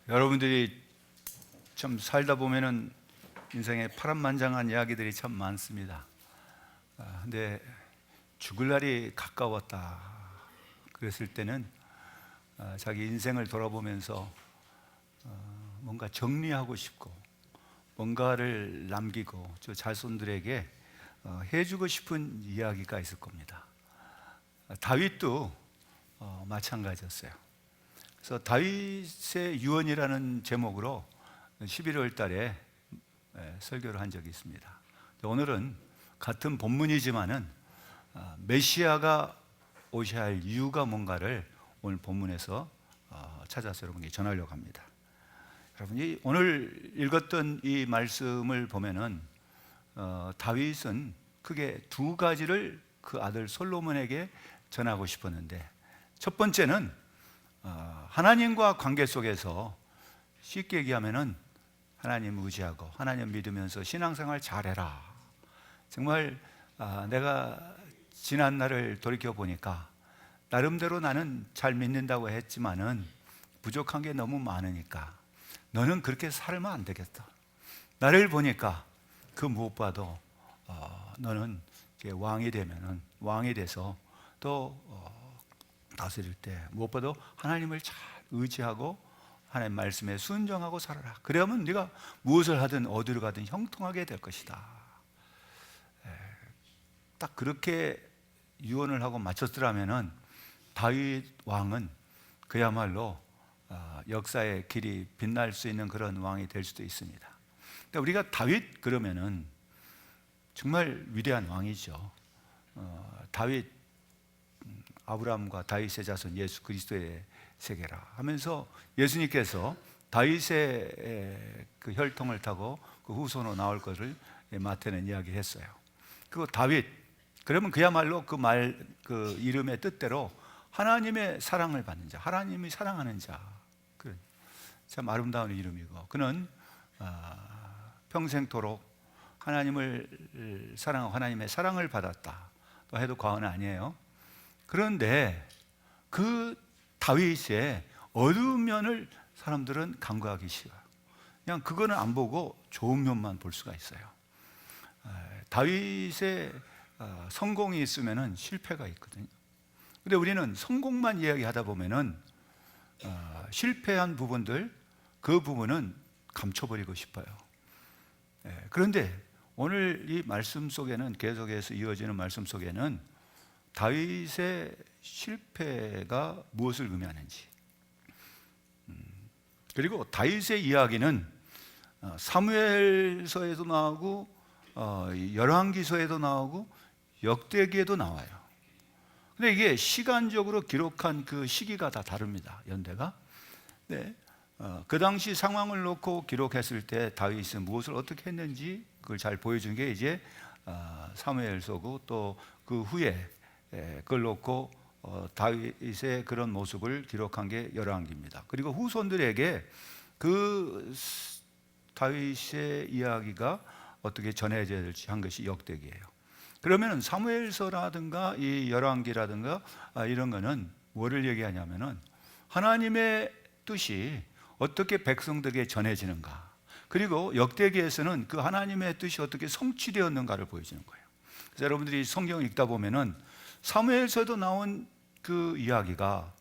여러분들이 참 살다 보면은 인생에 파란만장한 이야기들이 참 많습니다. 근데 죽을 날이 가까웠다 그랬을 때는 자기 인생을 돌아보면서 뭔가 정리하고 싶고 뭔가를 남기고 저 자손들에게 해주고 싶은 이야기가 있을 겁니다. 다윗도 마찬가지였어요. 그래서 다윗의 유언이라는 제목으로 11월 달에 설교를 한 적이 있습니다. 오늘은 같은 본문이지만은 메시아가 오셔야 할 이유가 뭔가를 오늘 본문에서 찾아서 여러분께 전하려고 합니다. 여러분이 오늘 읽었던 이 말씀을 보면은 다윗은 크게 두 가지를 그 아들 솔로몬에게 전하고 싶었는데, 첫 번째는 하나님과 관계 속에서 쉽게 얘기하면은 하나님 의지하고 하나님 믿으면서 신앙생활 잘해라. 정말 내가 지난 날을 돌이켜 보니까 나름대로 나는 잘 믿는다고 했지만은 부족한 게 너무 많으니까 너는 그렇게 살면 안 되겠다. 나를 보니까 그 무엇보다도 너는 왕이 되면은 왕이 돼서 또 다스릴 때 무엇보다도 하나님을 잘 의지하고 하나님 말씀에 순종하고 살아라. 그러면 네가 무엇을 하든 어디로 가든 형통하게 될 것이다. 딱 그렇게 유언을 하고 마쳤더라면은 다윗 왕은 그야말로 역사의 길이 빛날 수 있는 그런 왕이 될 수도 있습니다. 그러니까 우리가 다윗 그러면은 정말 위대한 왕이죠. 다윗, 아브라함과 다윗의 자손 예수 그리스도의 세계라 하면서 예수님께서 다윗의 그 혈통을 타고 그 후손으로 나올 것을 마태는 이야기했어요. 그리고 다윗 그러면 그야말로 그 이름의 뜻대로 하나님의 사랑을 받는 자, 하나님이 사랑하는 자, 참 아름다운 이름이고 그는 평생토록 하나님을 사랑하고 하나님의 사랑을 받았다 또 해도 과언은 아니에요. 그런데 그 다윗의 어두운 면을 사람들은 간과하기 쉬워요. 그냥 그거는 안 보고 좋은 면만 볼 수가 있어요. 다윗의 성공이 있으면은 실패가 있거든요. 근데 우리는 성공만 이야기하다 보면은 실패한 부분들, 그 부분은 감춰버리고 싶어요. 그런데 오늘 이 말씀 속에는, 계속해서 이어지는 말씀 속에는 다윗의 실패가 무엇을 의미하는지, 그리고 다윗의 이야기는 사무엘서에도 나오고 열왕기서에도 나오고 역대기에도 나와요. 근데 이게 시간적으로 기록한 그 시기가 다 다릅니다. 연대가. 네. 그 당시 상황을 놓고 기록했을 때 다윗은 무엇을 어떻게 했는지 그걸 잘 보여준 게 이제 사무엘서고 또 그 후에 그걸 놓고 다윗의 그런 모습을 기록한 게 열왕기입니다. 그리고 후손들에게 그 다윗의 이야기가 어떻게 전해져야 될지 한 것이 역대기예요. 그러면 사무엘서라든가 이 열왕기라든가 이런 거는 뭐를 얘기하냐면은 하나님의 뜻이 어떻게 백성들에게 전해지는가, 그리고 역대기에서는 그 하나님의 뜻이 어떻게 성취되었는가를 보여주는 거예요. 그래서 여러분들이 성경을 읽다 보면은 사무엘서에도 나온 그 이야기가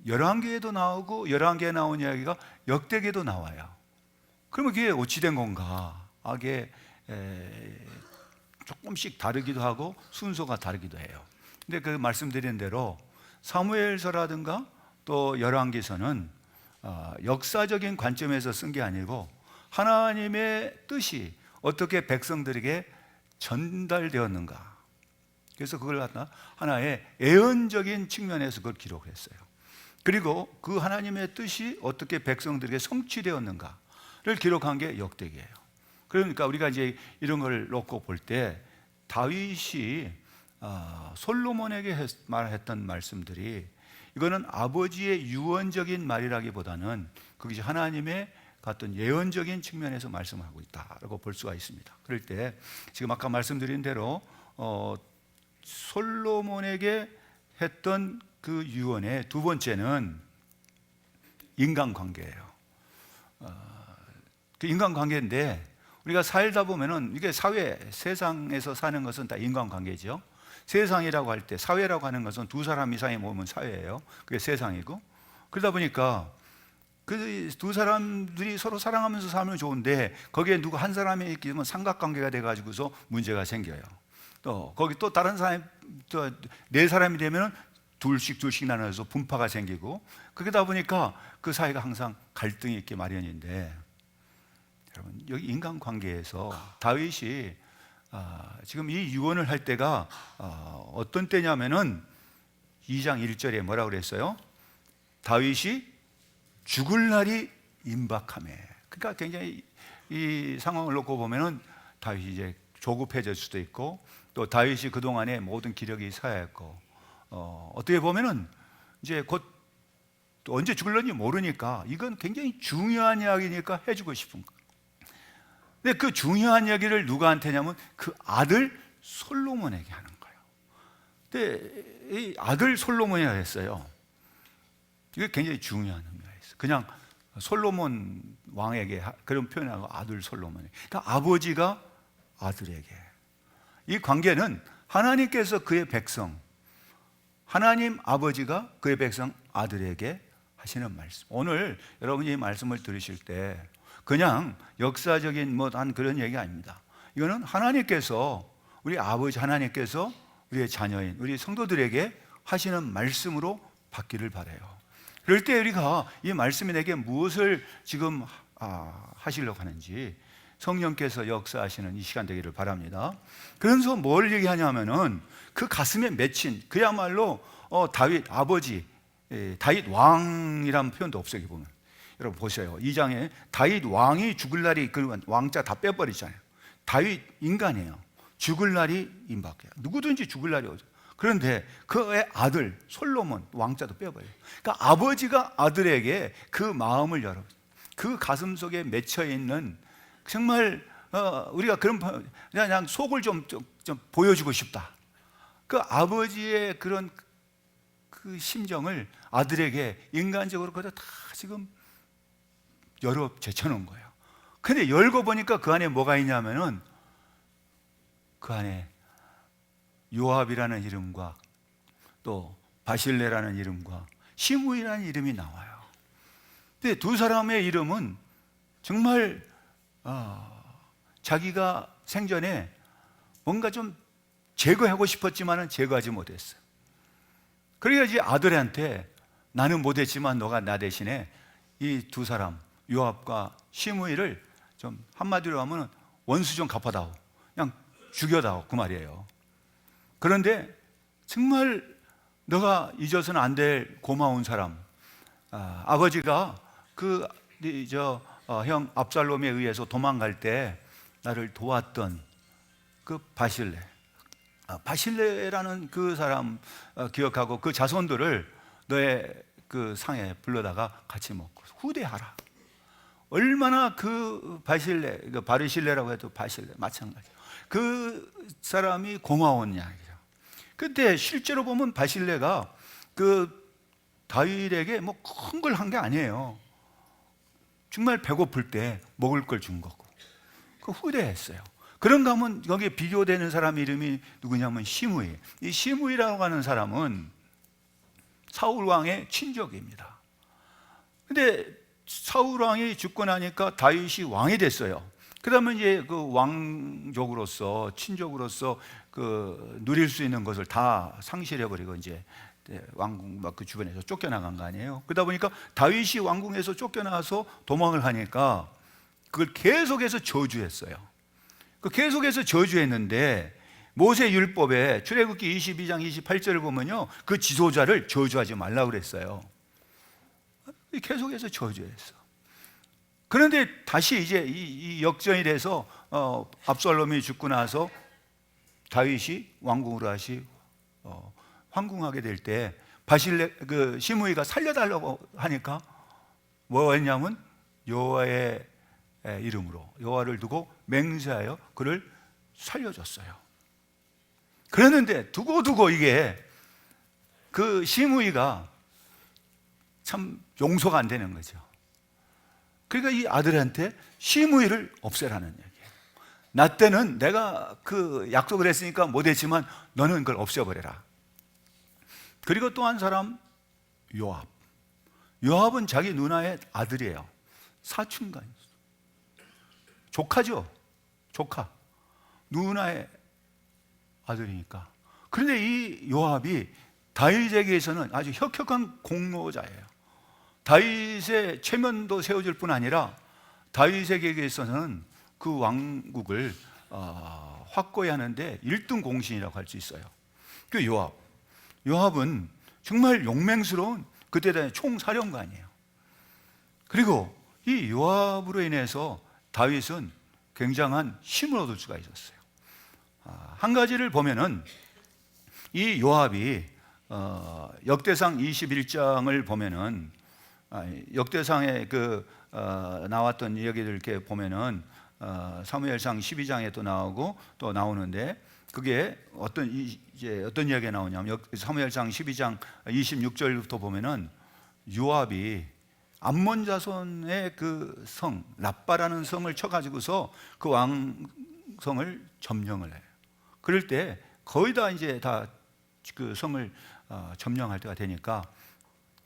열왕기에도 나오고 열왕기에 나온 이야기가 역대기에도 나와요. 그러면 그게 어찌 된 건가? 이게 조금씩 다르기도 하고 순서가 다르기도 해요. 근데 그 말씀드린 대로 사무엘서라든가 또 열왕기서는 역사적인 관점에서 쓴 게 아니고 하나님의 뜻이 어떻게 백성들에게 전달되었는가, 그래서 그걸 갖다 하나의 예언적인 측면에서 그걸 기록했어요. 그리고 그 하나님의 뜻이 어떻게 백성들에게 성취되었는가를 기록한 게 역대기예요. 그러니까 우리가 이제 이런 걸 놓고 볼 때 다윗이 솔로몬에게 말했던 말씀들이 이거는 아버지의 유언적인 말이라기보다는 그것이 하나님의 같은 예언적인 측면에서 말씀하고 있다라고 볼 수가 있습니다. 그럴 때 지금 아까 말씀드린 대로 솔로몬에게 했던 그 유언의 두 번째는 인간관계예요. 그 인간관계인데, 우리가 살다 보면은 이게 사회, 세상에서 사는 것은 다 인간관계죠. 세상이라고 할 때, 사회라고 하는 것은 두 사람 이상이 모으면 사회예요. 그게 세상이고, 그러다 보니까 그 두 사람들이 서로 사랑하면서 살면 좋은데, 거기에 누구 한 사람이 있게 되면 삼각관계가 돼가지고서 문제가 생겨요. 또 거기 또 다른 사람, 또 네 사람이 되면 둘씩 나눠서 분파가 생기고, 그러다 보니까 그 사이가 항상 갈등이 있게 마련인데, 여러분, 여기 인간관계에서 다윗이 지금 이 유언을 할 때가 어떤 때냐면은 2장 1절에 뭐라고 그랬어요? 다윗이 죽을 날이 임박하매. 그러니까 굉장히 이 상황을 놓고 보면은 다윗이 이제 조급해질 수도 있고, 또 다윗이 그동안에 모든 기력이 쇠하였고, 어떻게 보면은 이제 곧 언제 죽을런지 모르니까 이건 굉장히 중요한 이야기니까 해주고 싶은 거예요. 근데 그 중요한 이야기를 누구한테 하냐면 그 아들 솔로몬에게 하는 거예요. 근데 이 아들 솔로몬이라 했어요. 이게 굉장히 중요한 의미가 있어요. 그냥 솔로몬 왕에게 그런 표현하고 아들 솔로몬에게. 그러니까 아버지가 아들에게. 이 관계는 하나님께서 그의 백성, 하나님 아버지가 그의 백성 아들에게 하시는 말씀. 오늘 여러분이 이 말씀을 들으실 때 그냥 역사적인 한 그런 얘기 아닙니다. 이거는 하나님께서, 우리 아버지 하나님께서 우리의 자녀인 우리 성도들에게 하시는 말씀으로 받기를 바라요. 그럴 때 우리가 이 말씀이 내게 무엇을 지금 하시려고 하는지 성령께서 역사하시는 이 시간 되기를 바랍니다. 그래서 뭘 얘기하냐면은 그 가슴에 맺힌, 그야말로 다윗 아버지, 다윗 왕이라는 표현도 없어요. 여기 보면 여러분 보세요. 2장에 다윗 왕이 죽을 날이, 그 왕자 다 빼버리잖아요. 다윗 인간이에요. 죽을 날이 임박해요. 누구든지 죽을 날이 오죠. 그런데 그의 아들 솔로몬 왕자도 빼버려요. 그러니까 아버지가 아들에게 그 마음을 열어, 그 가슴 속에 맺혀 있는, 정말 우리가 그런, 그냥 속을 좀 보여주고 싶다. 그 아버지의 그런 그 심정을 아들에게 인간적으로 그다 지금 열어 제쳐놓은 거예요. 근데 열고 보니까 그 안에 뭐가 있냐면은 그 안에 요압이라는 이름과 또 바실레라는 이름과 시므이라는 이름이 나와요. 근데 두 사람의 이름은 정말 자기가 생전에 뭔가 좀 제거하고 싶었지만은 제거하지 못했어요. 그래야지 아들한테 나는 못했지만 너가 나 대신에 이 두 사람 요압과 시므이를 좀 한마디로 하면 원수 좀 갚아다오, 그냥 죽여다오, 그 말이에요. 그런데 정말 너가 잊어서는 안 될 고마운 사람, 아버지가 형 압살롬에 의해서 도망갈 때 나를 도왔던 그 바실레라는 그 사람 기억하고 그 자손들을 너의 그 상에 불러다가 같이 먹고 후대하라. 얼마나 그 바르실레라고 해도 바실레 마찬가지. 그 사람이 고마운 이야기죠. 근데 실제로 보면 바실레가 그 다윗에게 뭐 큰 걸 한 게 아니에요. 정말 배고플 때 먹을 걸 준 거고, 그 후대했어요. 그런가 하면 여기에 비교되는 사람 이름이 누구냐면 시므이. 이 시므이라고 하는 사람은 사울 왕의 친족입니다. 근데 사울 왕이 죽고 나니까 다윗이 왕이 됐어요. 그러면 이제 그 왕족으로서, 친족으로서 그 누릴 수 있는 것을 다 상실해버리고 이제 왕궁 막 그 주변에서 쫓겨나간 거 아니에요. 그러다 보니까 다윗이 왕궁에서 쫓겨나서 도망을 하니까 그걸 계속해서 저주했어요. 그 계속해서 저주했는데 모세 율법에 출애굽기 22장 28절을 보면요, 그 지도자를 저주하지 말라고 그랬어요. 계속해서 저주했어. 그런데 다시 이제 이 역전이 돼서 압살롬이 죽고 나서 다윗이 왕궁으로 다시 황궁하게 될 때 그 시므이가 살려달라고 하니까 뭐 했냐면 여호와의 이름으로, 여호와를 두고 맹세하여 그를 살려줬어요. 그랬는데 두고 이게 그 시므이가 참 용서가 안 되는 거죠. 그러니까 이 아들한테 시므이를 없애라는 얘기예요. 나 때는 내가 그 약속을 했으니까 못했지만 너는 그걸 없애버려라. 그리고 또 한 사람 요압. 요압은 자기 누나의 아들이에요. 사춘간이었어요. 조카죠. 조카. 누나의 아들이니까. 그런데 이 요압이 다윗에게서는 아주 혁혁한 공로자예요. 다윗의 체면도 세워질 뿐 아니라 다윗에게서는 그 왕국을 확고히 하는데 1등 공신이라고 할 수 있어요. 그 요압은 정말 용맹스러운 그때 당시 총사령관이에요. 그리고 이 요압으로 인해서 다윗은 굉장한 힘을 얻을 수가 있었어요. 한 가지를 보면은 이 요압이 역대상 21장을 보면은 역대상에 나왔던 이야기들 이렇게 보면은 사무엘상 12장에 또 나오고 또 나오는데 그게 어떤 이야기가 나오냐면 사무엘상 12장 26절부터 보면은 요압이 암몬 자손의 그 성 랍바라는 성을 쳐가지고서 그 왕성을 점령을 해요. 그럴 때 거의 다 이제 다 그 성을 점령할 때가 되니까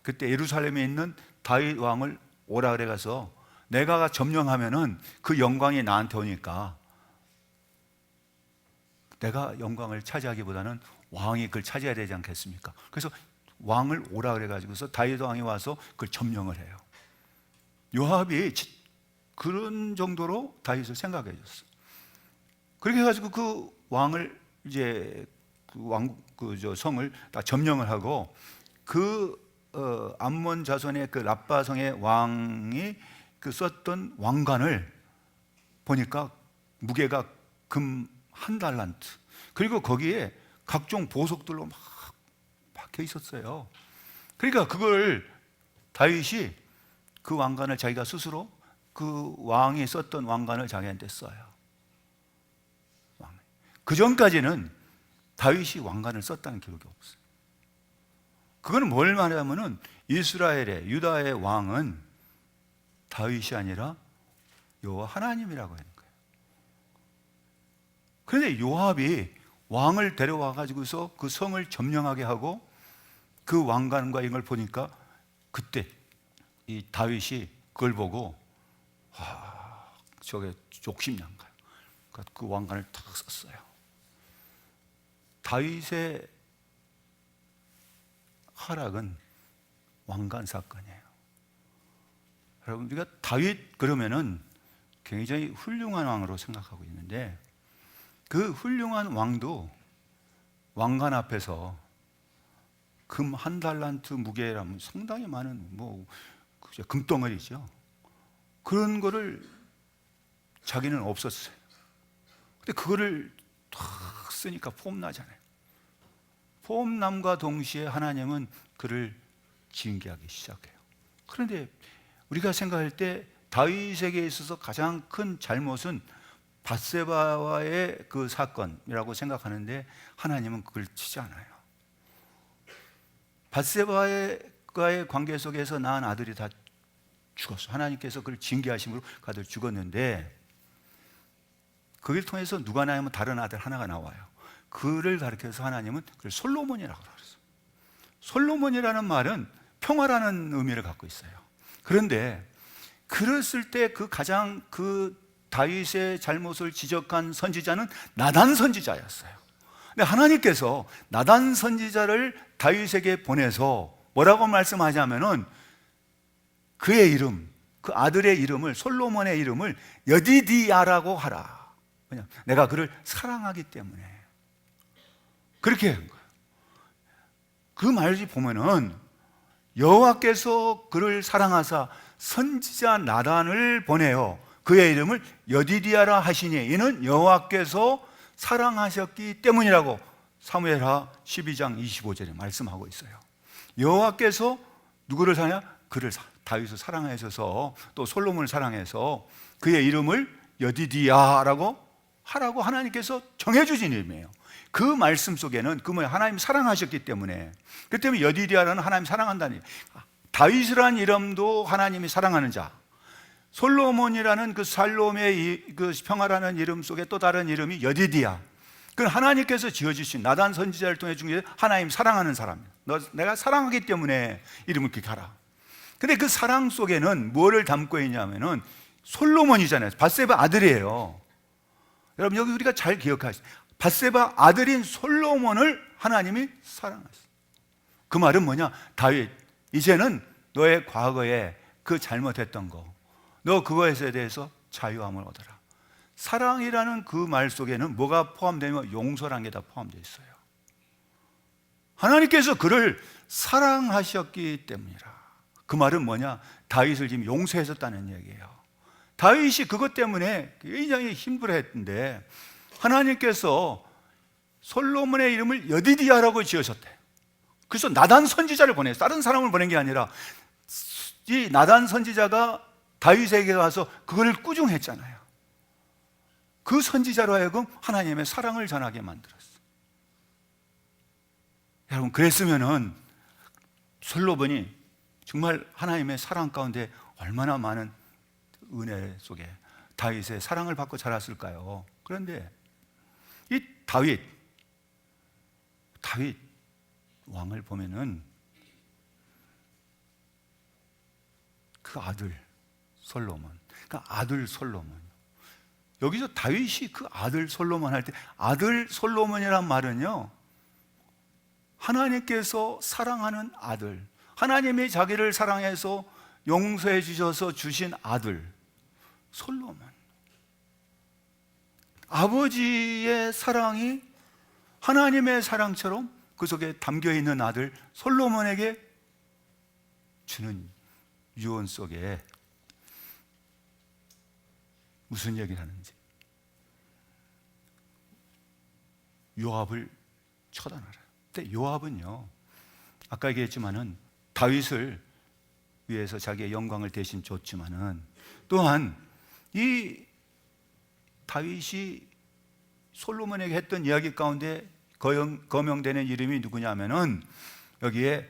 그때 예루살렘에 있는 다윗 왕을 오라 그래 가서 내가 점령하면은 그 영광이 나한테 오니까 내가 영광을 차지하기보다는 왕이 그걸 차지해야 되지 않겠습니까? 그래서 왕을 오라 그래 가지고서 다윗 왕이 와서 그걸 점령을 해요. 요압이 그런 정도로 다윗을 생각해 줬어. 그렇게 해 가지고 그 왕을 이제 그 성을 다 점령을 하고 암몬 자손의 그 랍바 성의 왕이 그 썼던 왕관을 보니까 무게가 금 1달란트, 그리고 거기에 각종 보석들로 막 박혀 있었어요. 그러니까 그걸 다윗이 그 왕관을 자기가 스스로 그 왕이 썼던 왕관을 자기한테 써요. 그 전까지는 다윗이 왕관을 썼다는 기록이 없어요. 그거는 뭘 말하냐면은 이스라엘의 유다의 왕은 다윗이 아니라 여호와 하나님이라고 하는 거예요. 그런데 요압이 왕을 데려와 가지고서 그 성을 점령하게 하고 그 왕관과 이걸 보니까 그때 이 다윗이 그걸 보고 저게 욕심난 거예요. 그러니까 그 왕관을 탁 썼어요. 다윗의 하락은 왕관 사건이에요. 여러분, 우리가 다윗 그러면은 굉장히 훌륭한 왕으로 생각하고 있는데 그 훌륭한 왕도 왕관 앞에서 금 1달란트 무게라면 상당히 많은 금덩어리죠. 그런 거를 자기는 없었어요. 근데 그거를 탁 쓰니까 폼나잖아요. 폼남과 동시에 하나님은 그를 징계하기 시작해요. 그런데 우리가 생각할 때 다윗에게 있어서 가장 큰 잘못은 밧세바와의 그 사건이라고 생각하는데 하나님은 그걸 치지 않아요. 밧세바와의 관계 속에서 낳은 아들이 다 죽었어. 하나님께서 그를 징계하심으로 그 아들 죽었는데 그걸 통해서 누가 나오면 다른 아들 하나가 나와요. 그를 가리켜서 하나님은 그걸 솔로몬이라고 그랬어요. 솔로몬이라는 말은 평화라는 의미를 갖고 있어요. 그런데 그랬을 때 가장 다윗의 잘못을 지적한 선지자는 나단 선지자였어요. 근데 하나님께서 나단 선지자를 다윗에게 보내서 뭐라고 말씀하냐면은 그의 이름, 그 아들의 이름을, 솔로몬의 이름을 여디디야라고 하라. 왜냐? 내가 그를 사랑하기 때문에 그렇게 한 거예요. 그 말이 보면은 여호와께서 그를 사랑하사 선지자 나단을 보내어 그의 이름을 여디디야라 하시니 이는 여호와께서 사랑하셨기 때문이라고 사무엘하 12장 25절에 말씀하고 있어요. 여호와께서 누구를 사냐? 다윗을 사랑하셔서 또 솔로몬을 사랑해서 그의 이름을 여디디야라고 하라고 하나님께서 정해주신 이름이에요. 그 말씀 속에는 하나님 사랑하셨기 때문에, 그 때문에 여디디야라는 하나님 사랑한다는, 다윗이라는 이름도 하나님이 사랑하는 자, 솔로몬이라는 그 살롬의 그 평화라는 이름 속에 또 다른 이름이 여디디야. 그 하나님께서 지어주신 나단 선지자를 통해 중에 하나님 사랑하는 사람. 내가 사랑하기 때문에 이름을 그렇게 하라. 근데 그 사랑 속에는 뭐를 담고 있냐면은 솔로몬이잖아요. 밧세바 아들이에요. 여러분 여기 우리가 잘 기억하시죠. 밧세바 아들인 솔로몬을 하나님이 사랑하셨어요. 그 말은 뭐냐? 다윗, 이제는 너의 과거에 그 잘못했던 거, 너 그거에 대해서 자유함을 얻어라. 사랑이라는 그 말 속에는 뭐가 포함되면 용서라는 게 다 포함되어 있어요. 하나님께서 그를 사랑하셨기 때문이라. 그 말은 뭐냐? 다윗을 지금 용서하셨다는 얘기예요. 다윗이 그것 때문에 굉장히 힘들어했는데 하나님께서 솔로몬의 이름을 여디디야라고 지으셨대요. 그래서 나단 선지자를 보내요. 다른 사람을 보낸 게 아니라 이 나단 선지자가 다윗에게 가서 그걸 꾸중했잖아요. 그 선지자로 하여금 하나님의 사랑을 전하게 만들었어요. 여러분 그랬으면은 솔로몬이 정말 하나님의 사랑 가운데 얼마나 많은 은혜 속에 다윗의 사랑을 받고 자랐을까요? 그런데 이 다윗 왕을 보면은 그 아들 솔로몬, 그러니까 아들 솔로몬. 여기서 다윗이 그 아들 솔로몬 할 때 아들 솔로몬이란 말은요, 하나님께서 사랑하는 아들, 하나님이 자기를 사랑해서 용서해 주셔서 주신 아들 솔로몬. 아버지의 사랑이 하나님의 사랑처럼 그 속에 담겨 있는 아들 솔로몬에게 주는 유언 속에 무슨 얘기를 하는지, 요압을 처단하라. 근데 요압은요, 아까 얘기했지만은 다윗을 위해서 자기의 영광을 대신 줬지만은 또한 이 다윗이 솔로몬에게 했던 이야기 가운데 거명되는 이름이 누구냐면은 여기에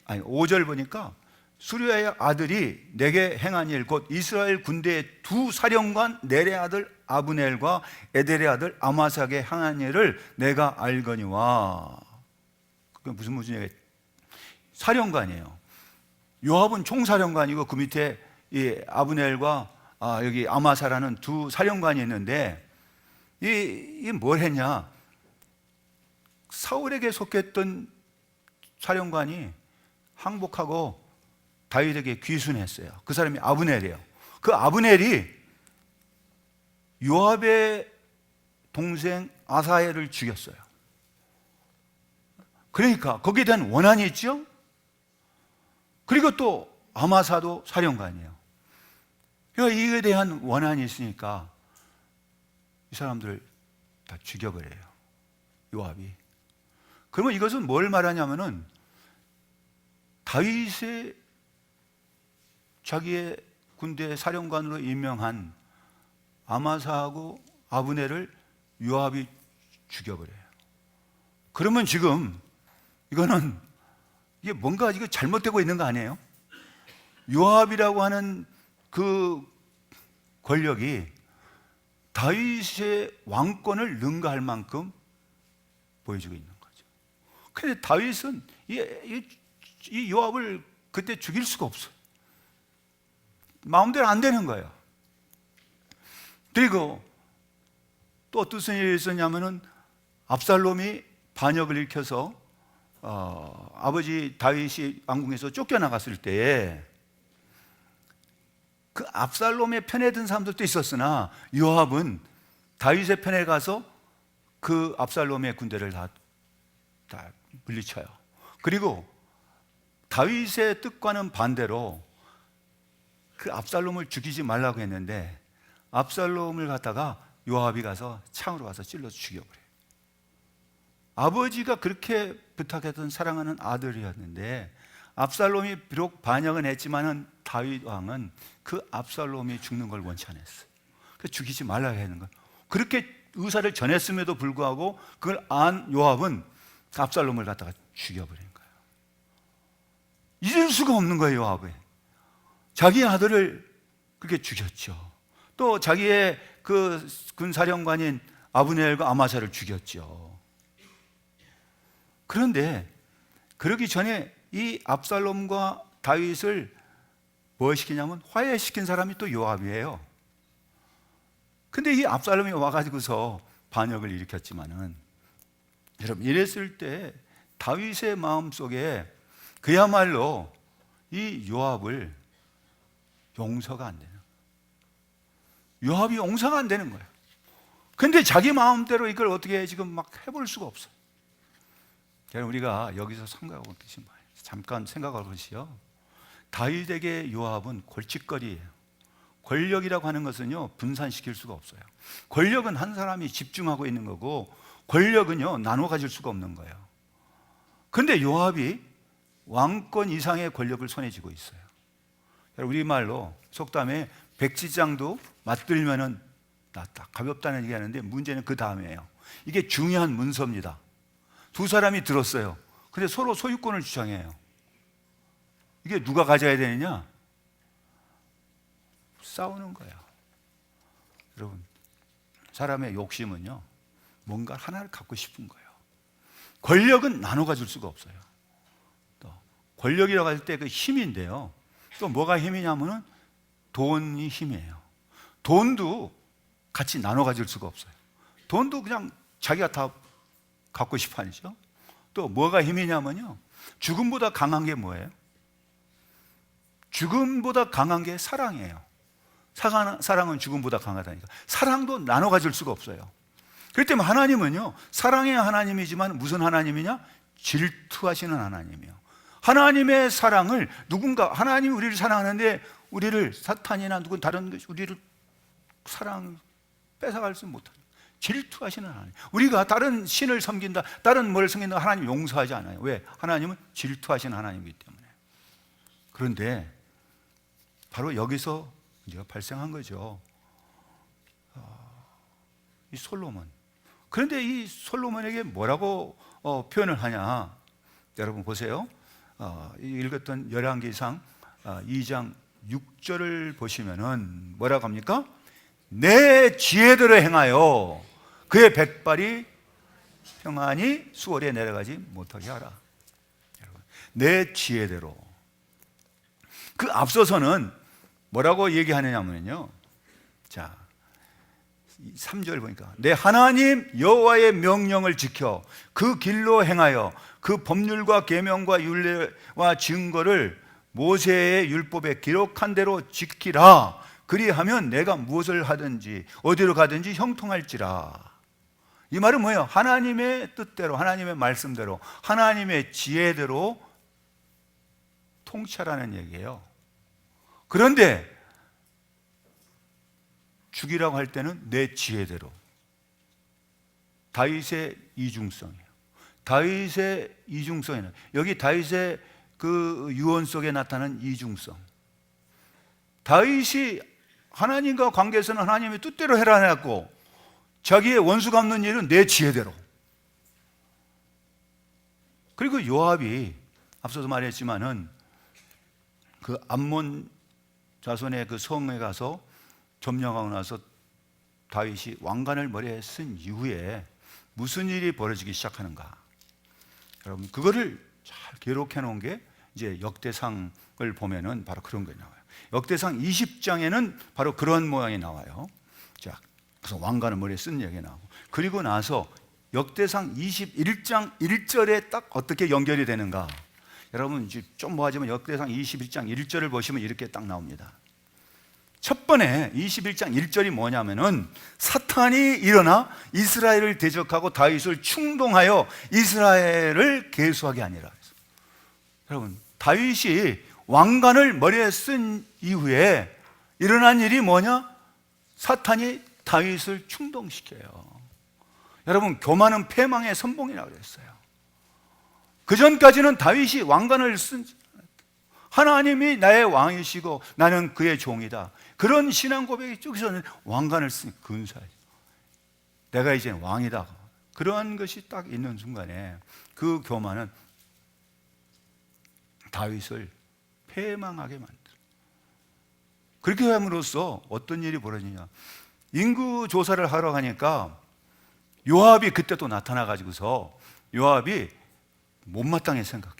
5절 보니까 수리아의 아들이 내게 행한 일 곧 이스라엘 군대의 두 사령관 넬의 아들 아브넬과 에델의 아들 아마삭의 행한 일을 내가 알거니와. 그게 무슨 얘기? 사령관이에요. 요압은 총사령관이고 그 밑에 이 아브넬과 여기 아마사라는 두 사령관이 있는데 이 뭘 했냐? 사울에게 속했던 사령관이 항복하고 다윗에게 귀순했어요. 그 사람이 아브넬이에요. 그 아브넬이 요압의 동생 아사헬을 죽였어요. 그러니까 거기에 대한 원한이 있죠. 그리고 또 아마사도 사령관이에요. 그러니까 이에 대한 원한이 있으니까 이 사람들을 다 죽여버려요, 요압이. 그러면 이것은 뭘 말하냐면은 다윗의 자기의 군대 사령관으로 임명한 아마사하고 아브넬을 요압이 죽여버려요. 그러면 지금 이거는 이게 뭔가 이거 잘못되고 있는 거 아니에요? 요압이라고 하는 그 권력이 다윗의 왕권을 능가할 만큼 보여주고 있는 거죠. 그런데 다윗은 이 요압을 그때 죽일 수가 없어요. 마음대로 안 되는 거예요. 그리고 또 어떤 일이 있었냐면은 압살롬이 반역을 일으켜서 아버지 다윗이 왕궁에서 쫓겨나갔을 때에 그 압살롬의 편에 든 사람들도 있었으나 요압은 다윗의 편에 가서 그 압살롬의 군대를 다 물리쳐요. 그리고 다윗의 뜻과는 반대로 그 압살롬을 죽이지 말라고 했는데 압살롬을 갖다가 요압이 가서 창으로 가서 찔러서 죽여버려요. 아버지가 그렇게 부탁했던 사랑하는 아들이었는데 압살롬이 비록 반역은 했지만은 다윗 왕은 그 압살롬이 죽는 걸 원치 않았어요. 그래서 죽이지 말라고 하는 거예요. 그렇게 의사를 전했음에도 불구하고 그걸 안 요압은 압살롬을 갖다가 죽여버린 거예요. 잊을 수가 없는 거예요, 요압이. 자기 아들을 그렇게 죽였죠. 또 자기의 그 군사령관인 아브넬과 아마사를 죽였죠. 그런데 그러기 전에 이 압살롬과 다윗을 뭐 시키냐면 화해시킨 사람이 또 요압이에요. 근데 이 압살롬이 와가지고서 반역을 일으켰지만은, 여러분, 이랬을 때 다윗의 마음속에 그야말로 이 요압을 용서가 안 되는, 요압이 용서가 안 되는 거예요. 근데 자기 마음대로 이걸 어떻게 지금 막 해볼 수가 없어요. 여러분, 우리가 여기서 생각하고 계신 거예요. 잠깐 생각해 보시죠. 다윗에게 요압은 골칫거리예요. 권력이라고 하는 것은요, 분산시킬 수가 없어요. 권력은 한 사람이 집중하고 있는 거고, 권력은요, 나눠 가질 수가 없는 거예요. 근데 요압이 왕권 이상의 권력을 손에 쥐고 있어요. 우리말로 속담에 백지장도 맞들면은 낫다, 가볍다는 얘기 하는데, 문제는 그 다음이에요. 이게 중요한 문서입니다. 두 사람이 들었어요. 근데 서로 소유권을 주장해요. 이게 누가 가져야 되느냐? 싸우는 거예요. 여러분, 사람의 욕심은요, 뭔가 하나를 갖고 싶은 거예요. 권력은 나눠 가질 수가 없어요. 또 권력이라고 할 때 그 힘인데요, 또 뭐가 힘이냐면은 돈이 힘이에요. 돈도 같이 나눠 가질 수가 없어요. 돈도 그냥 자기가 다 갖고 싶어 하죠. 또 뭐가 힘이냐면요, 죽음보다 강한 게 뭐예요? 죽음보다 강한 게 사랑이에요. 사랑은 죽음보다 강하다니까. 사랑도 나눠 가질 수가 없어요. 그렇기 때문에 하나님은요, 사랑의 하나님이지만 무슨 하나님이냐? 질투하시는 하나님이에요. 하나님의 사랑을 하나님이 우리를 사랑하는데, 우리를 사탄이나 누군 다른 것이 우리를 사랑 뺏어갈 수 못하죠. 질투하시는 하나님. 우리가 다른 신을 섬긴다, 다른 뭘 섬긴다, 하나님 용서하지 않아요. 왜? 하나님은 질투하시는 하나님이기 때문에. 그런데 바로 여기서 문제가 발생한 거죠. 이 솔로몬. 그런데 이 솔로몬에게 뭐라고 표현을 하냐? 여러분 보세요. 읽었던 열왕기상 2장 6절을 보시면은 뭐라고 합니까? 내 지혜대로 행하여 그의 백발이 평안히 수월에 내려가지 못하게 하라. 여러분, 내 지혜대로. 그 앞서서는 뭐라고 얘기하느냐면요, 자 3절 보니까 내 하나님 여호와의 명령을 지켜 그 길로 행하여 그 법률과 계명과 율례와 증거를 모세의 율법에 기록한 대로 지키라. 그리하면 내가 무엇을 하든지 어디로 가든지 형통할지라. 이 말은 뭐예요? 하나님의 뜻대로, 하나님의 말씀대로, 하나님의 지혜대로 통치하라는 얘기예요. 그런데 죽이라고 할 때는 내 지혜대로. 다윗의 이중성이에요. 다윗의 이중성이는 여기 다윗의 그 유언 속에 나타나는 이중성. 다윗이 하나님과 관계에서는 하나님의 뜻대로 해라 해갖고, 자기의 원수 갚는 일은 내 지혜대로. 그리고 요압이 앞서도 말했지만은 그 암몬 자손의 그 성에 가서 점령하고 나서 다윗이 왕관을 머리에 쓴 이후에 무슨 일이 벌어지기 시작하는가? 여러분, 그거를 잘 기록해 놓은 게 이제 역대상을 보면은 바로 그런 게 나와요. 역대상 20장에는 바로 그런 모양이 나와요. 자, 그래서 왕관을 머리에 쓴 얘기가 나오고, 그리고 나서 역대상 21장 1절에 딱 어떻게 연결이 되는가? 여러분 좀 뭐하지만 역대상 21장 1절을 보시면 이렇게 딱 나옵니다. 첫 번에 21장 1절이 뭐냐면은 사탄이 일어나 이스라엘을 대적하고 다윗을 충동하여 이스라엘을 계수하게 하니라. 여러분, 다윗이 왕관을 머리에 쓴 이후에 일어난 일이 뭐냐? 사탄이 다윗을 충동시켜요. 여러분, 교만은 패망의 선봉이라고 그랬어요. 그 전까지는 다윗이 왕관을 쓴, 하나님이 나의 왕이시고 나는 그의 종이다, 그런 신앙 고백이 쪽에서는 왕관을 쓴 근사해. 내가 이제 왕이다. 그러한 것이 딱 있는 순간에 그 교만은 다윗을 패망하게 만들어. 그렇게 함으로써 어떤 일이 벌어지냐, 인구 조사를 하러 가니까 요압이 그때 또 나타나 가지고서 요압이 못마땅히 생각해.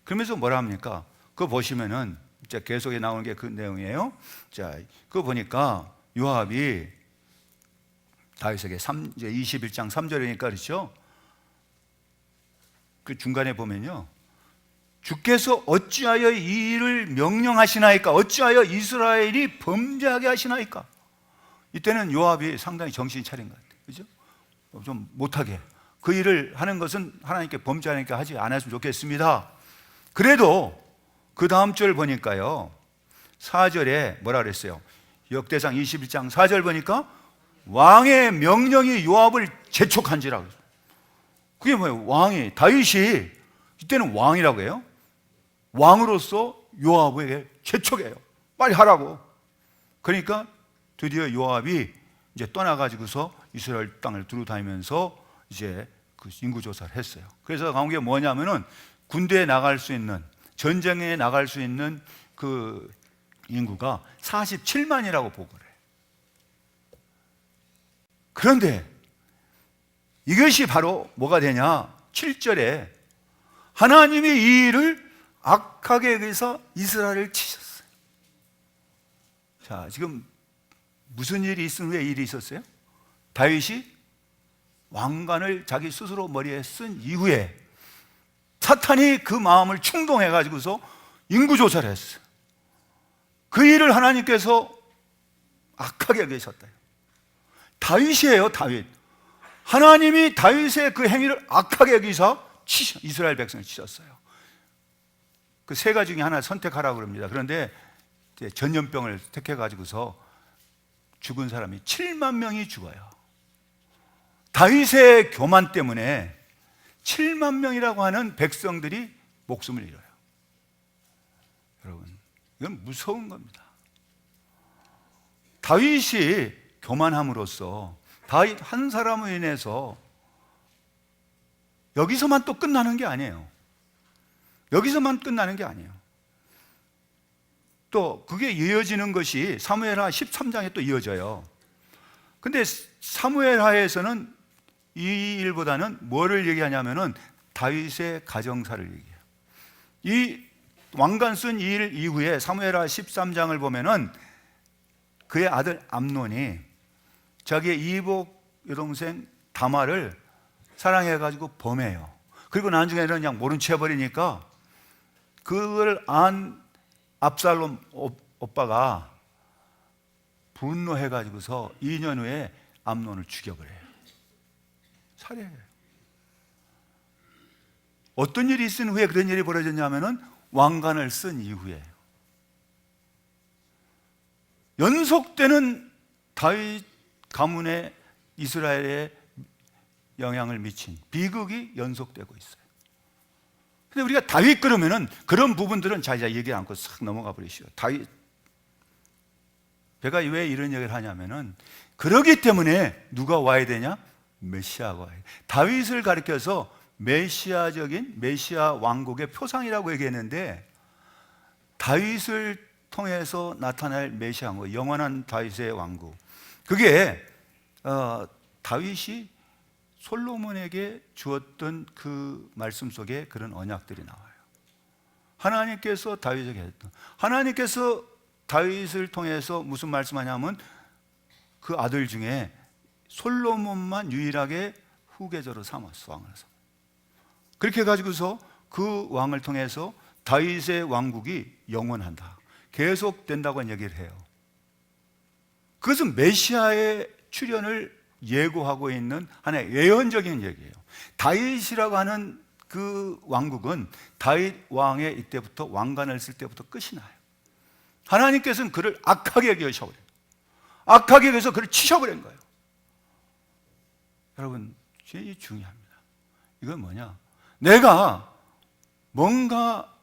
그러면서 뭐라 합니까? 그거 보시면은 자, 계속에 나오는 게 그 내용이에요. 자, 그거 보니까 요압이 다윗에게 21장 3절이니까 그렇죠? 그 중간에 보면요, 주께서 어찌하여 이 일을 명령하시나이까? 어찌하여 이스라엘이 범죄하게 하시나이까? 이때는 요압이 상당히 정신이 차린 것 같아요. 그죠? 좀 못하게. 그 일을 하는 것은 하나님께 범죄하니까 하지 않았으면 좋겠습니다. 그래도 그 다음 절 보니까요, 4절에 뭐라 그랬어요? 역대상 21장 4절 보니까 왕의 명령이 요압을 재촉한지라. 그게 뭐예요? 왕이, 다윗이 이때는 왕이라고 해요. 왕으로서 요압에게 재촉해요. 빨리 하라고. 그러니까 드디어 요압이 이제 떠나가지고서 이스라엘 땅을 두루 다니면서 이제 그 인구조사를 했어요. 그래서 나온 게 뭐냐면은 군대에 나갈 수 있는, 전쟁에 나갈 수 있는 그 인구가 47만이라고 보고를 해요. 그런데 이것이 바로 뭐가 되냐? 7절에 하나님이 이 일을 악하게 여기서 이스라엘을 치셨어요. 자, 지금 무슨 일이 있은 후에 일이 있었어요? 다윗이 왕관을 자기 스스로 머리에 쓴 이후에 사탄이 그 마음을 충동해 가지고서 인구조사를 했어요. 그 일을 하나님께서 악하게 여기셨다. 다윗이에요, 다윗. 하나님이 다윗의 그 행위를 악하게 여기서 이스라엘 백성을 치셨어요. 그 세 가지 중에 하나 선택하라고 그럽니다. 그런데 전염병을 택해 가지고서 죽은 사람이 7만 명이 죽어요. 다윗의 교만 때문에 7만 명이라고 하는 백성들이 목숨을 잃어요. 여러분, 이건 무서운 겁니다. 다윗이 교만함으로써 다윗 한 사람으로 인해서 여기서만 또 끝나는 게 아니에요. 여기서만 끝나는 게 아니에요. 또 그게 이어지는 것이 사무엘하 13장에 또 이어져요. 근데 사무엘하에서는 이 일보다는 뭐를 얘기하냐면은 다윗의 가정사를 얘기해요. 이 왕관 쓴 일 이후에 사무엘하 13장을 보면은 그의 아들 암논이 자기의 이복 여동생 다말을 사랑해가지고 범해요. 그리고 나중에는 그냥 모른 채 해버리니까 그걸 안 압살롬 오빠가 분노해가지고서 2년 후에 암논을 죽여버려요. 살해해요. 어떤 일이 있은 후에 그런 일이 벌어졌냐면은 왕관을 쓴 이후에 연속되는 다윗 가문의 이스라엘에 영향을 미친 비극이 연속되고 있어요. 근데 우리가 다윗 그러면은 그런 부분들은 자 얘기 않고 싹 넘어가 버리시오. 다윗, 제가 왜 이런 얘기를 하냐면은 그러기 때문에 누가 와야 되냐? 메시아가 와야 돼. 다윗을 가리켜서 메시아적인 메시아 왕국의 표상이라고 얘기했는데 다윗을 통해서 나타날 메시아 왕국, 영원한 다윗의 왕국. 그게 다윗이 솔로몬에게 주었던 그 말씀 속에 그런 언약들이 나와요. 하나님께서 다윗에게 했던, 하나님께서 다윗을 통해서 무슨 말씀하냐면 그 아들 중에 솔로몬만 유일하게 후계자로 삼았어, 왕을 삼았어. 그렇게 해가지고서 그 왕을 통해서 다윗의 왕국이 영원한다, 계속된다고 얘기를 해요. 그것은 메시아의 출현을 예고하고 있는 하나의 예언적인 얘기예요. 다윗이라고 하는 그 왕국은 다윗 왕의 이때부터 왕관을 쓸 때부터 끝이 나요. 하나님께서는 그를 악하게 여기셔버려요. 악하게 여기서 그를 치셔버린 거예요. 여러분, 제일 중요합니다. 이건 뭐냐? 내가 뭔가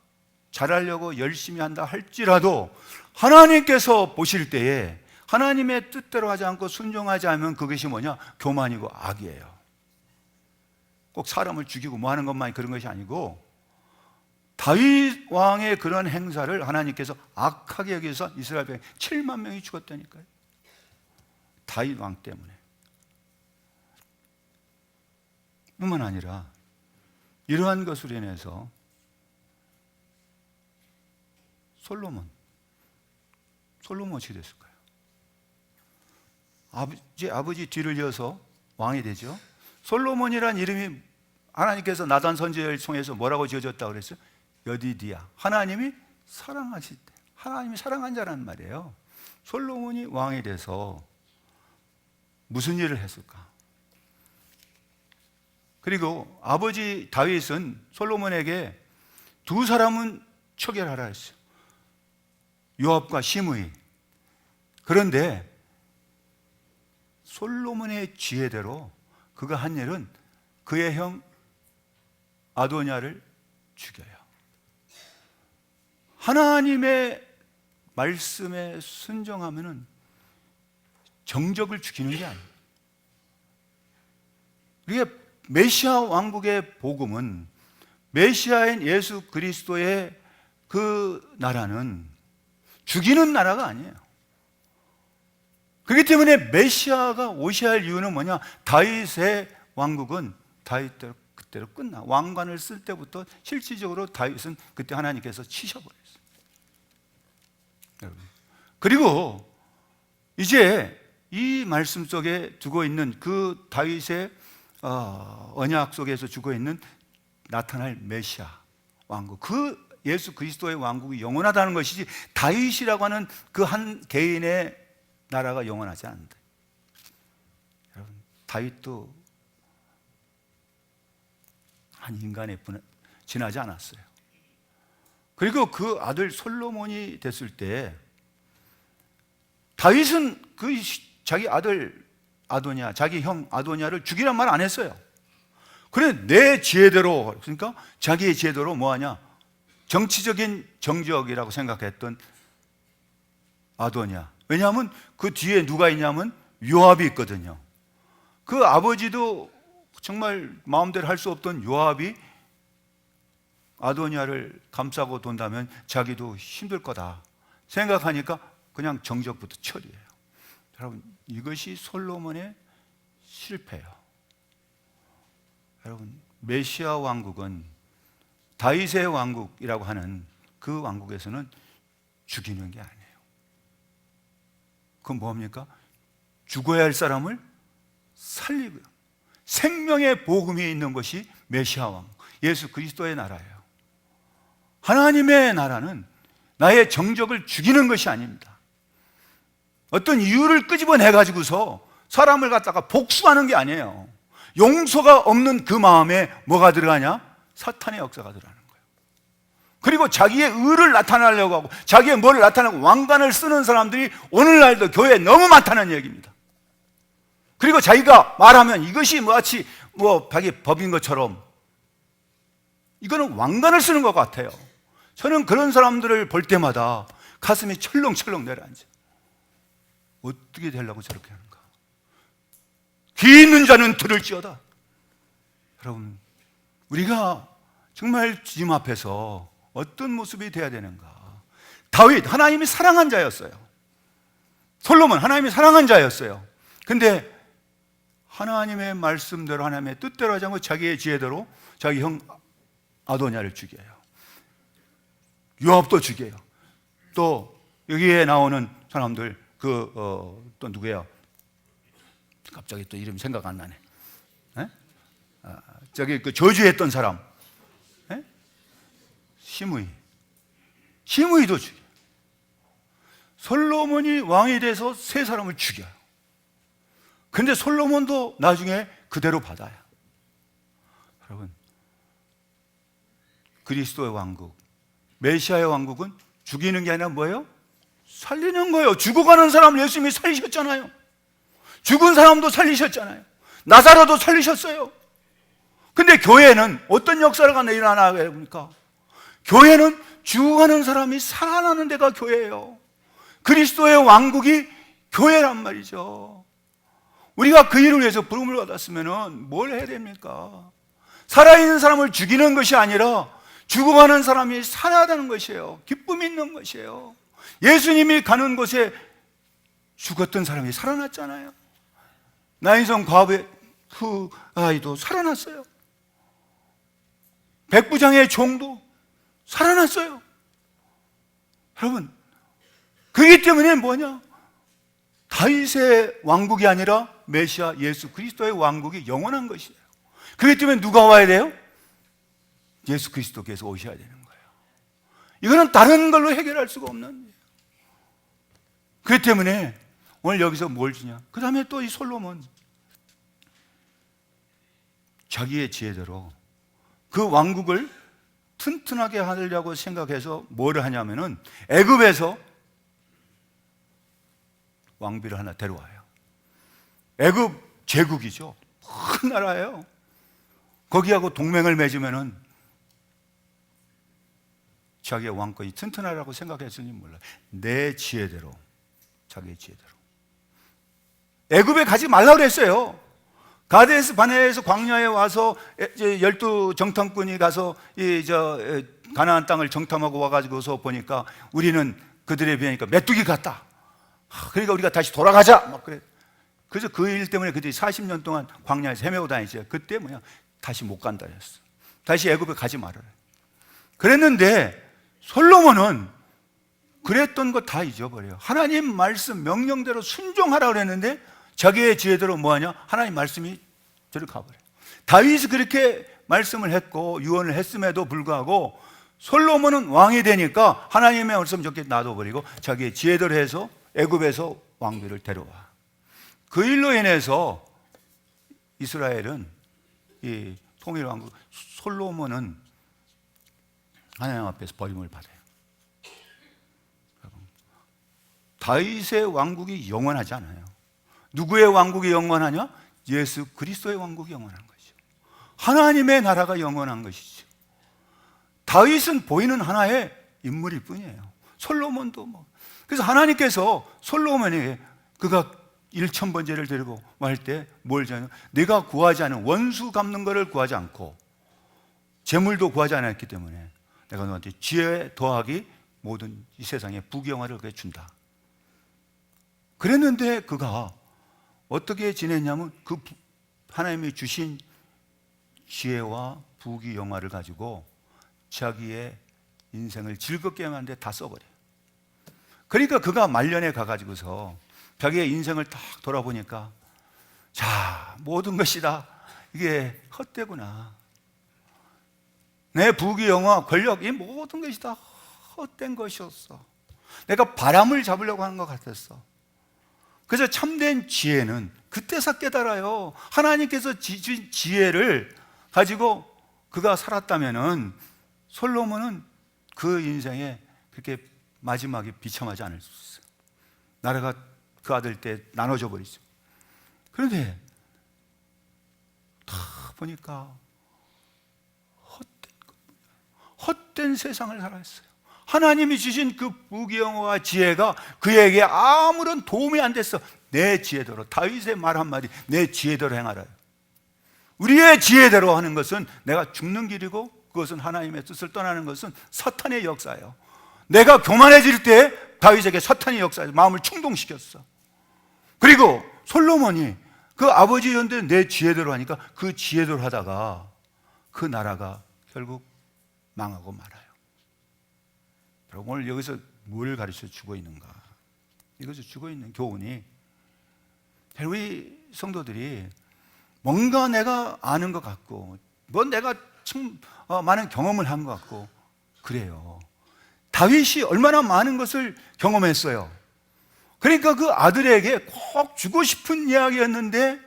잘하려고 열심히 한다 할지라도 하나님께서 보실 때에 하나님의 뜻대로 하지 않고 순종하지 않으면 그것이 뭐냐? 교만이고 악이에요. 꼭 사람을 죽이고 뭐 하는 것만이 그런 것이 아니고 다윗 왕의 그런 행사를 하나님께서 악하게 여기서 이스라엘 백성 7만 명이 죽었다니까요. 다윗 왕 때문에. 뿐만 아니라 이러한 것으로 인해서 솔로몬 어떻게 됐을까요? 아버지 뒤를 이어서 왕이 되죠. 솔로몬이란 이름이 하나님께서 나단 선지자를 통해서 뭐라고 지어졌다고 그랬어요? 여디디야. 하나님이 사랑하실 때, 하나님이 사랑한 자라는 말이에요. 솔로몬이 왕이 돼서 무슨 일을 했을까? 그리고 아버지 다윗은 솔로몬에게 두 사람은 처결하라 했어요. 요압과 시므이. 그런데 솔로몬의 지혜대로 그가 한 일은 그의 형 아도냐를 죽여요. 하나님의 말씀에 순종하면은 정적을 죽이는 게 아니에요. 이게 메시아 왕국의 복음은, 메시아인 예수 그리스도의 그 나라는 죽이는 나라가 아니에요. 그렇기 때문에 메시아가 오셔야 할 이유는 뭐냐? 다윗의 왕국은 다윗대로 그때로 끝나. 왕관을 쓸 때부터 실질적으로 다윗은 그때 하나님께서 치셔버렸어요. 여러분. 그리고 이제 이 말씀 속에 두고 있는 그 다윗의 언약 속에서 주고 있는 나타날 메시아 왕국, 그 예수 그리스도의 왕국이 영원하다는 것이지 다윗이라고 하는 그 한 개인의 나라가 영원하지 않는다. 여러분, 다윗도 한 인간에 지나지 않았어요. 그리고 그 아들 솔로몬이 됐을 때 다윗은 그 자기 아들 아도냐, 자기 형 아도냐를 죽이란 말 안 했어요. 그래, 내 지혜대로, 그러니까 자기의 지혜대로 뭐하냐? 정치적인 정적이라고 생각했던 아도냐. 왜냐하면 그 뒤에 누가 있냐면 요압이 있거든요. 그 아버지도 정말 마음대로 할 수 없던 요압이 아도냐를 감싸고 돈다면 자기도 힘들 거다 생각하니까 그냥 정적부터 처리해요. 여러분, 이것이 솔로몬의 실패예요. 여러분, 메시아 왕국은 다윗의 왕국이라고 하는 그 왕국에서는 죽이는 게 아니에요. 그건 뭡니까? 죽어야 할 사람을 살리고요. 생명의 복음이 있는 것이 메시아 왕국, 예수 그리스도의 나라예요. 하나님의 나라는 나의 정적을 죽이는 것이 아닙니다. 어떤 이유를 끄집어내 가지고서 사람을 갖다가 복수하는 게 아니에요. 용서가 없는 그 마음에 뭐가 들어가냐? 사탄의 역사가 들어가는 거예요. 그리고 자기의 의를 나타내려고 하고 자기의 뭐를 나타내고 왕관을 쓰는 사람들이 오늘날도 교회에 너무 많다는 얘기입니다. 그리고 자기가 말하면 이것이 마치 자기 법인 것처럼, 이거는 왕관을 쓰는 것 같아요. 저는 그런 사람들을 볼 때마다 가슴이 철렁철렁 내려앉아요. 어떻게 되려고 저렇게 하는가? 귀 있는 자는 들을지어다. 여러분, 우리가 정말 주님 앞에서 어떤 모습이 돼야 되는가? 다윗, 하나님이 사랑한 자였어요. 솔로몬, 하나님이 사랑한 자였어요. 근데 하나님의 말씀대로, 하나님의 뜻대로 하지 않고 자기의 지혜대로 자기 형 아도냐를 죽여요. 요압도 죽여요. 또 여기에 나오는 사람들, 또 누구예요? 갑자기 또 이름이 생각 안 나네. 저기 그 저주했던 사람, 시므이도 죽여요. 솔로몬이 왕이 돼서 세 사람을 죽여요. 근데 솔로몬도 나중에 그대로 받아요. 여러분, 그리스도의 왕국, 메시아의 왕국은 죽이는 게 아니라 뭐예요? 살리는 거예요. 죽어가는 사람 예수님이 살리셨잖아요. 죽은 사람도 살리셨잖아요. 나사로도 살리셨어요. 근데 교회는 어떤 역사를 일어나나 보니까, 교회는 죽어가는 사람이 살아나는 데가 교회예요. 그리스도의 왕국이 교회란 말이죠. 우리가 그 일을 위해서 부름을 받았으면 뭘 해야 됩니까? 살아있는 사람을 죽이는 것이 아니라 죽어가는 사람이 살아야 되는 것이에요. 기쁨이 있는 것이에요. 예수님이 가는 곳에 죽었던 사람이 살아났잖아요. 나인성 과부의 그 아이도 살아났어요. 백부장의 종도 살아났어요. 여러분, 그렇기 때문에 뭐냐? 다윗의 왕국이 아니라 메시아 예수 그리스도의 왕국이 영원한 것이에요. 그렇기 때문에 누가 와야 돼요? 예수 그리스도께서 오셔야 되는 거예요. 이거는 다른 걸로 해결할 수가 없는 일이에요. 그렇기 때문에 오늘 여기서 뭘 주냐? 그 다음에 또 이 솔로몬 자기의 지혜대로 그 왕국을 튼튼하게 하려고 생각해서 뭘 하냐면은 애굽에서 왕비를 하나 데려와요. 애굽 제국이죠. 큰 나라예요. 거기하고 동맹을 맺으면은 자기의 왕권이 튼튼하라고 생각했을지 몰라요. 내 지혜대로, 자기의 지혜대로. 애굽에 가지 말라고 그랬어요. 가데스 바네에서 광야에 와서 12 정탐꾼이 가서 가나안 땅을 정탐하고 와가지고서 보니까 우리는 그들에 비하니까 메뚜기 같다. 그러니까 우리가 다시 돌아가자. 막 그래. 그래서 그 일 때문에 그들이 40년 동안 광야에서 헤매고 다니죠. 그때 다시 못 간다 했어. 다시 애굽에 가지 말아라. 그랬는데 솔로몬은 그랬던 거 다 잊어버려요. 하나님 말씀 명령대로 순종하라 그랬는데 자기의 지혜대로 뭐하냐? 하나님 말씀이 저리 가버려요. 다윗이 그렇게 말씀을 했고 유언을 했음에도 불구하고 솔로몬은 왕이 되니까 하나님의 말씀 좋게 놔둬버리고 자기의 지혜대로 해서 애굽에서 왕비를 데려와. 그 일로 인해서 이스라엘은 이 통일왕국 솔로몬은 하나님 앞에서 버림을 받아요. 다윗의 왕국이 영원하지 않아요. 누구의 왕국이 영원하냐? 예수 그리스도의 왕국이 영원한 것이죠. 하나님의 나라가 영원한 것이죠. 다윗은 보이는 하나의 인물일 뿐이에요. 솔로몬도 그래서 하나님께서 솔로몬에게 그가 1000번제를 드리고 할 때 뭘 하냐? 내가 구하지 않은 원수 갚는 것을 구하지 않고 재물도 구하지 않았기 때문에 내가 너한테 지혜 더하기 모든 이 세상의 부귀영화를 그게 준다. 그랬는데 그가 어떻게 지냈냐면 그 하나님이 주신 지혜와 부귀영화를 가지고 자기의 인생을 즐겁게 하는데 다 써버려요. 그러니까 그가 말년에 가가지고서 자기의 인생을 딱 돌아보니까 자, 모든 것이 다 이게 헛되구나. 내 부귀영화, 권력, 이 모든 것이 다 헛된 것이었어. 내가 바람을 잡으려고 하는 것 같았어. 그래서 참된 지혜는 그때서 깨달아요. 하나님께서 주신 지혜를 가지고 그가 살았다면은 솔로몬은 그 인생에 그렇게 마지막에 비참하지 않을 수 있어요. 나라가 그 아들 때 나눠져 버리죠. 그런데 다 보니까 헛된 세상을 살았어요. 하나님이 주신 그 부귀영화와 지혜가 그에게 아무런 도움이 안 됐어. 내 지혜대로, 다윗의 말 한마디, 내 지혜대로 행하라. 우리의 지혜대로 하는 것은 내가 죽는 길이고 그것은 하나님의 뜻을 떠나는 것은 사탄의 역사예요. 내가 교만해질 때 다윗에게 사탄의 역사에서 마음을 충동시켰어. 그리고 솔로몬이 그 아버지 연대 내 지혜대로 하니까 그 지혜대로 하다가 그 나라가 결국 망하고 말아요. 여러분, 오늘 여기서 뭘 가르쳐 주고 있는가? 이것을 주고 있는 교훈이 우리 성도들이 뭔가 내가 아는 것 같고 내가 참 많은 경험을 한 것 같고 그래요. 다윗이 얼마나 많은 것을 경험했어요. 그러니까 그 아들에게 꼭 주고 싶은 이야기였는데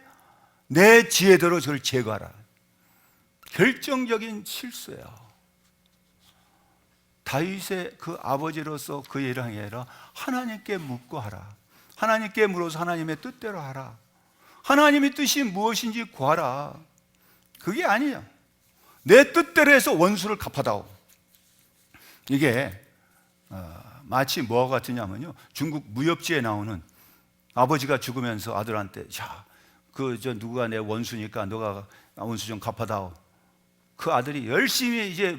내 지혜대로 저를 제거하라. 결정적인 실수예요. 다윗의 그 아버지로서 그 일을 하는 게 아니라 하나님께 묻고 하라. 하나님께 물어서 하나님의 뜻대로 하라. 하나님의 뜻이 무엇인지 구하라. 그게 아니에요. 내 뜻대로 해서 원수를 갚아다오. 이게 마치 뭐와 같으냐면요, 중국 무협지에 나오는 아버지가 죽으면서 아들한테 자, 누가 내 원수니까 너가 원수 좀 갚아다오. 그 아들이 열심히 이제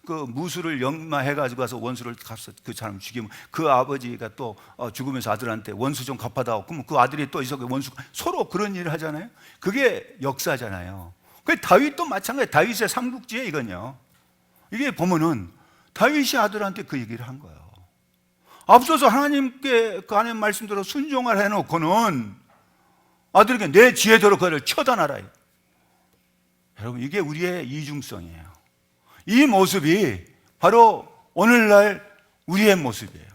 그 무술을 연마해가지고 가서 원수를 가서 그 사람 죽이면 그 아버지가 또 죽으면서 아들한테 원수 좀 갚아다오. 그러면 그 아들이 또 이서 원수 서로 그런 일을 하잖아요. 그게 역사잖아요. 그 다윗도 마찬가지. 다윗의 삼국지에 이건요. 이게 보면은 다윗이 아들한테 그 얘기를 한 거예요. 앞서서 하나님께 그 하나님 말씀대로 순종을 해놓고는 아들에게 내 지혜대로 그를 처단하라. 여러분, 이게 우리의 이중성이에요. 이 모습이 바로 오늘날 우리의 모습이에요.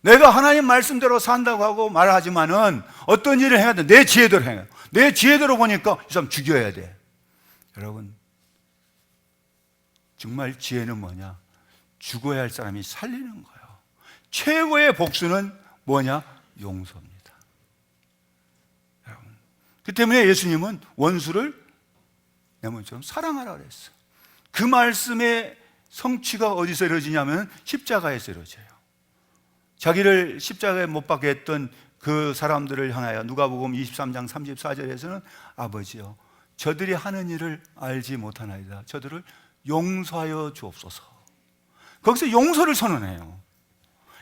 내가 하나님 말씀대로 산다고 하고 말하지만은 어떤 일을 해야 돼? 내 지혜대로 해요. 내 지혜대로 보니까 이 사람 죽여야 돼. 여러분, 정말 지혜는 뭐냐? 죽어야 할 사람이 살리는 거예요. 최고의 복수는 뭐냐? 용서입니다. 여러분, 그 때문에 예수님은 원수를 내 몸처럼 사랑하라 그랬어요. 그 말씀의 성취가 어디서 이루어지냐면 십자가에서 이루어져요. 자기를 십자가에 못 박게 했던 그 사람들을 향하여 누가복음 23장 34절에서는 아버지여 저들이 하는 일을 알지 못하나이다. 저들을 용서하여 주옵소서. 거기서 용서를 선언해요.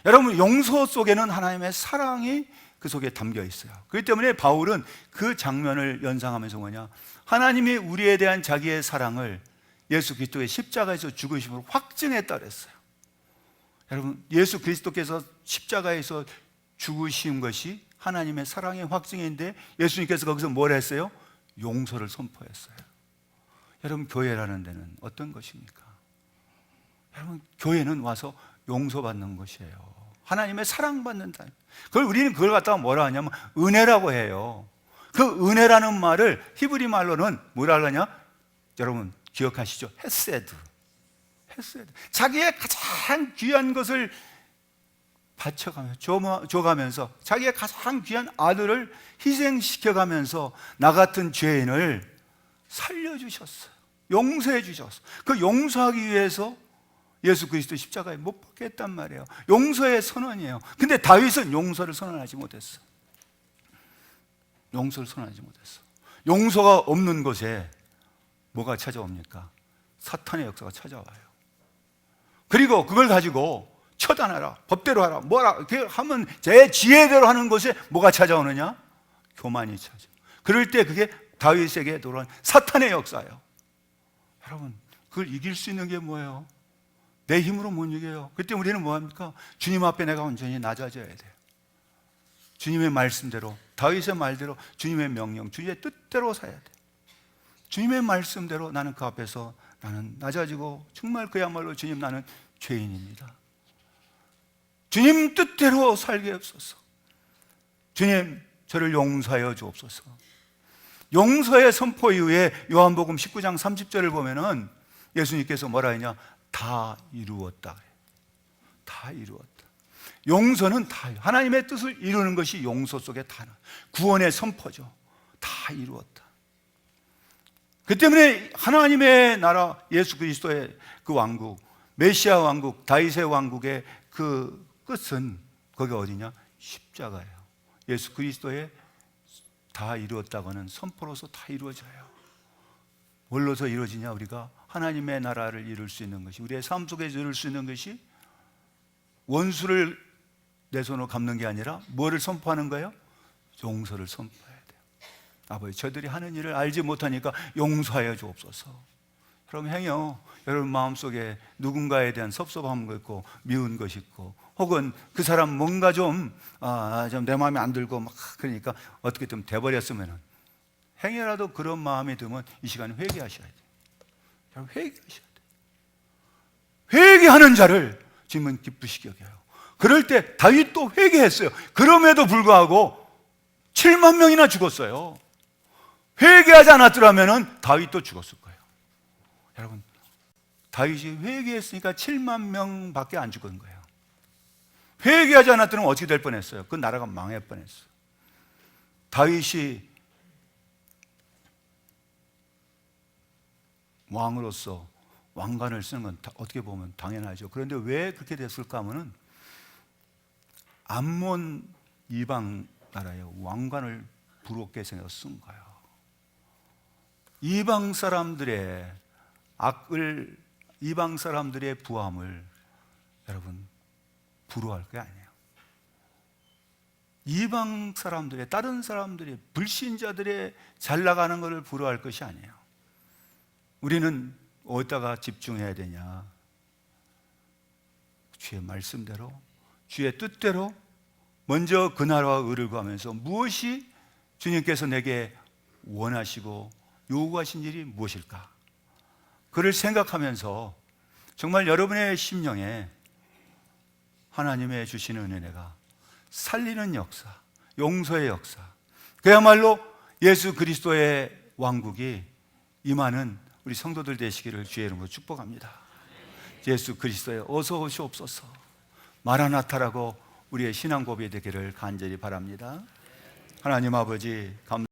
여러분, 용서 속에는 하나님의 사랑이 그 속에 담겨 있어요. 그렇기 때문에 바울은 그 장면을 연상하면서 뭐냐? 하나님이 우리에 대한 자기의 사랑을 예수 그리스도의 십자가에서 죽으심으로 확증했다 그랬어요. 여러분, 예수 그리스도께서 십자가에서 죽으신 것이 하나님의 사랑의 확증인데 예수님께서 거기서 뭘 했어요? 용서를 선포했어요. 여러분, 교회라는 데는 어떤 것입니까? 여러분, 교회는 와서 용서받는 것이에요. 하나님의 사랑받는다. 우리는 그걸 갖다가 뭐라 하냐면 은혜라고 해요. 그 은혜라는 말을 히브리 말로는 뭐라 하냐? 여러분 기억하시죠? 헤세드. 자기의 가장 귀한 것을 바쳐가면서 줘가면서 자기의 가장 귀한 아들을 희생시켜가면서 나 같은 죄인을 살려주셨어요. 용서해 주셨어요. 그 용서하기 위해서 예수 그리스도 십자가에 못 박게 했단 말이에요. 용서의 선언이에요. 근데 다윗은 용서를 선언하지 못했어. 용서를 선언하지 못했어. 용서가 없는 곳에 뭐가 찾아옵니까? 사탄의 역사가 찾아와요. 그리고 그걸 가지고 처단하라, 법대로 하라, 뭐라 이렇게 하면 제 지혜대로 하는 곳에 뭐가 찾아오느냐? 교만이 찾아요. 그럴 때 그게 다윗에게 돌아온 사탄의 역사예요. 여러분, 그걸 이길 수 있는 게 뭐예요? 내 힘으로 못 이겨요. 그때 우리는 뭐합니까? 주님 앞에 내가 온전히 낮아져야 돼요. 주님의 말씀대로, 다윗의 말대로, 주님의 명령, 주님의 뜻대로 살아야 돼요. 주님의 말씀대로 나는 그 앞에서 나는 낮아지고 정말 그야말로 주님 나는 죄인입니다. 주님 뜻대로 살게 없소서. 주님 저를 용서하여 주옵소서. 용서의 선포 이후에 요한복음 19장 30절을 보면은 예수님께서 뭐라 했냐? 다 이루었다. 다 이루었다. 용서는 다 하나님의 뜻을 이루는 것이 용서 속에 다 구원의 선포죠. 다 이루었다. 그 때문에 하나님의 나라 예수 그리스도의 그 왕국, 메시아 왕국, 다윗의 왕국의 그 끝은 거기 어디냐? 십자가예요. 예수 그리스도의 다 이루었다고 하는 선포로서 다 이루어져요. 뭘로서 이루어지냐? 우리가 하나님의 나라를 이룰 수 있는 것이, 우리의 삶 속에 이룰 수 있는 것이 원수를 내 손으로 갚는 게 아니라 뭐를 선포하는 거예요? 용서를 선포해야 돼요. 아버지 저들이 하는 일을 알지 못하니까 용서하여 주옵소서. 그럼 행여 여러분 마음속에 누군가에 대한 섭섭함도 있고 미운 것이 있고 혹은 그 사람 뭔가 좀 내 마음에 안 들고 막 그러니까 어떻게 좀 돼버렸으면 행여라도 그런 마음이 들면 이 시간에 회개하셔야 돼요. 회개하셔야 돼요. 회개하는 자를 주님은 기쁘시게 여겨요. 그럴 때 다윗도 회개했어요. 그럼에도 불구하고 7만 명이나 죽었어요. 회개하지 않았더라면 다윗도 죽었을 거예요. 여러분, 다윗이 회개했으니까 7만 명밖에 안 죽은 거예요. 회개하지 않았더라면 어떻게 될 뻔했어요? 그 나라가 망할 뻔했어요. 다윗이 왕으로서 왕관을 쓰는 건 어떻게 보면 당연하죠. 그런데 왜 그렇게 됐을까 하면은 암몬 이방 나라의 왕관을 부럽게 생겨서 쓴 거예요. 이방 사람들의 악을 이방 사람들의 부함을 여러분 부러워할 게 아니에요. 이방 사람들의, 다른 사람들의, 불신자들의 잘 나가는 것을 부러워할 것이 아니에요. 우리는 어디다가 집중해야 되냐? 주의 말씀대로, 주의 뜻대로 먼저 그 나라와 의를 구하면서 무엇이 주님께서 내게 원하시고 요구하신 일이 무엇일까? 그를 생각하면서 정말 여러분의 심령에 하나님의 주시는 은혜가 살리는 역사, 용서의 역사, 그야말로 예수 그리스도의 왕국이 임하는 우리 성도들 되시기를 주의 이름으로 축복합니다. 예수 그리스도에 어서 오시옵소서. 마라나타라고 우리의 신앙 고백이 되기를 간절히 바랍니다. 하나님 아버지, 감사합니다.